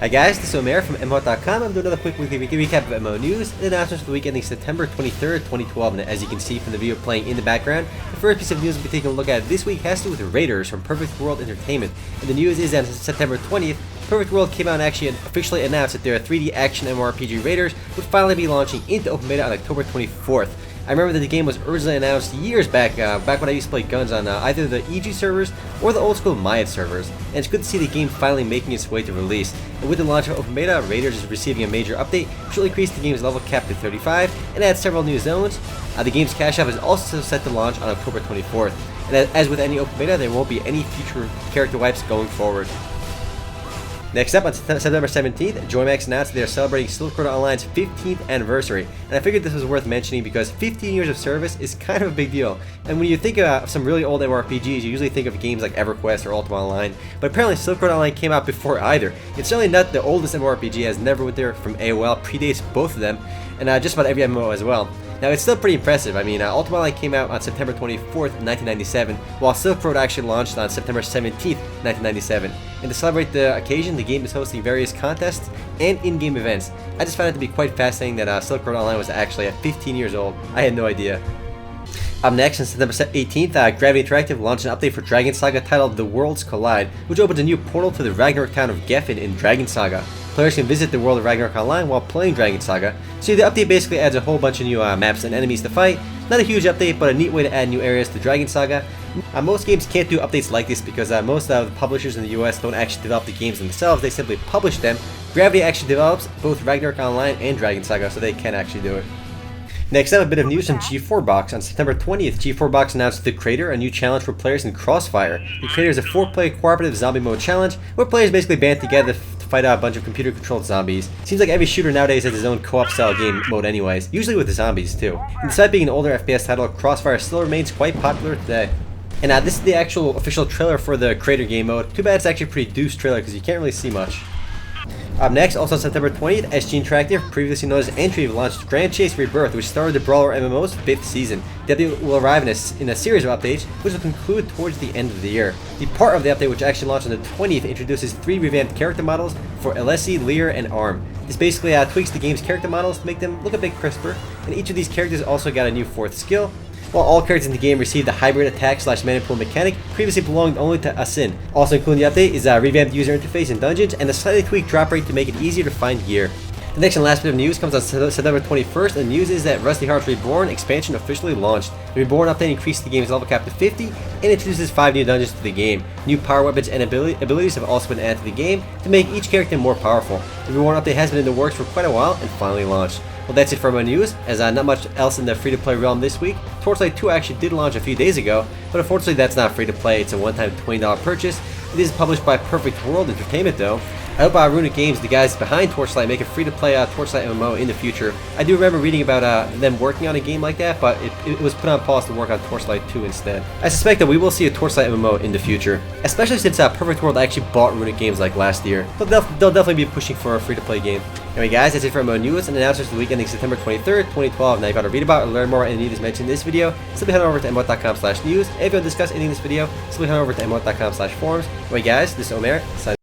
Hi guys, this is Omer from MMOHut.com. I'm doing another quick weekly recap of MMO news and announcements for the week ending September 23rd, 2012. And as you can see from the video playing in the background, the first piece of news we'll be taking a look at this week has to do with RaiderZ from Perfect World Entertainment. And the news is that on September 20th, Perfect World came out and actually officially announced that their 3D action MMORPG RaiderZ would finally be launching into open beta on October 24th. I remember that the game was originally announced years back, back when I used to play guns on either the EG servers or the old school MMOHut servers, and it's good to see the game finally making its way to release. And with the launch of open beta, RaiderZ is receiving a major update, which will increase the game's level cap to 35 and add several new zones. The game's cash out is also set to launch on October 24th, and as with any open beta, there won't be any future character wipes going forward. Next up, on September 17th, JoyMax announced they are celebrating Silkroad Online's 15th anniversary, and I figured this was worth mentioning because 15 years of service is kind of a big deal. And when you think of some really old MMORPGs, you usually think of games like EverQuest or Ultima Online, but apparently Silkroad Online came out before either. It's certainly not the oldest MMORPG, as Neverwinter from AOL predates both of them, and just about every MMO as well. Now, it's still pretty impressive. I mean, Ultima Online came out on September 24th, 1997, while Silkroad actually launched on September 17th, 1997. And to celebrate the occasion, the game is hosting various contests and in-game events. I just found it to be quite fascinating that Silkroad Online was actually at 15 years old. I had no idea. Up next, on September 18th, Gravity Interactive launched an update for Dragon Saga titled The Worlds Collide, which opens a new portal to the Ragnarok town of Geffen in Dragon Saga. Players can visit the world of Ragnarok Online while playing Dragon Saga, so the update basically adds a whole bunch of new maps and enemies to fight. Not a huge update, but a neat way to add new areas to Dragon Saga. Most games can't do updates like this because most of the publishers in the US don't actually develop the games themselves, they simply publish them. Gravity actually develops both Ragnarok Online and Dragon Saga, so they can actually do it. Next up, a bit of news from G4Box. On September 20th, G4Box announced The Creator, a new challenge for players in Crossfire. The Creator is a 4-player cooperative zombie mode challenge where players basically band together to fight out a bunch of computer-controlled zombies. Seems like every shooter nowadays has its own co-op style game mode anyways, usually with the zombies too. And despite being an older FPS title, Crossfire still remains quite popular today. And this is the actual official trailer for the Creator game mode. Too bad it's actually a pretty deuce trailer because you can't really see much. Up next, also on September 20th, SG Interactive, previously known as Entry, launched Grand Chase Rebirth, which started the Brawler MMO's 5th season. The update will arrive in a series of updates, which will conclude towards the end of the year. The part of the update, which actually launched on the 20th, introduces 3 revamped character models for Alessi, Lear, and Arm. This basically tweaks the game's character models to make them look a bit crisper, and each of these characters also got a new 4th skill. While all characters in the game received the hybrid attack / mana pool mechanic previously belonged only to Asin. Also including the update is a revamped user interface in dungeons and a slightly tweaked drop rate to make it easier to find gear. The next and last bit of news comes on September 21st, and the news is that Rusty Hearts Reborn expansion officially launched. The Reborn update increased the game's level cap to 50 and introduces 5 new dungeons to the game. New power weapons and abilities have also been added to the game to make each character more powerful. The Reborn update has been in the works for quite a while and finally launched. Well, that's it for my news, as not much else in the free-to-play realm this week. Torchlight 2 actually did launch a few days ago, but unfortunately that's not free-to-play, it's a one-time $20 purchase. It is published by Perfect World Entertainment though. I hope Runic Games, the guys behind Torchlight, make a free-to-play Torchlight MMO in the future. I do remember reading about them working on a game like that, but it was put on pause to work on Torchlight 2 instead. I suspect that we will see a Torchlight MMO in the future, especially since Perfect World actually bought Runic Games like last year. But they'll definitely be pushing for a free-to-play game. Anyway guys, that's it for MMO news and announcements for the week ending September 23rd, 2012. Now if you want to read about or learn more on any of these mentioned in this video, simply head over to MMOHut.com/news. If you want to discuss anything in this video, simply head over to MMOHut.com/forums. Anyway guys, this is Omer, signing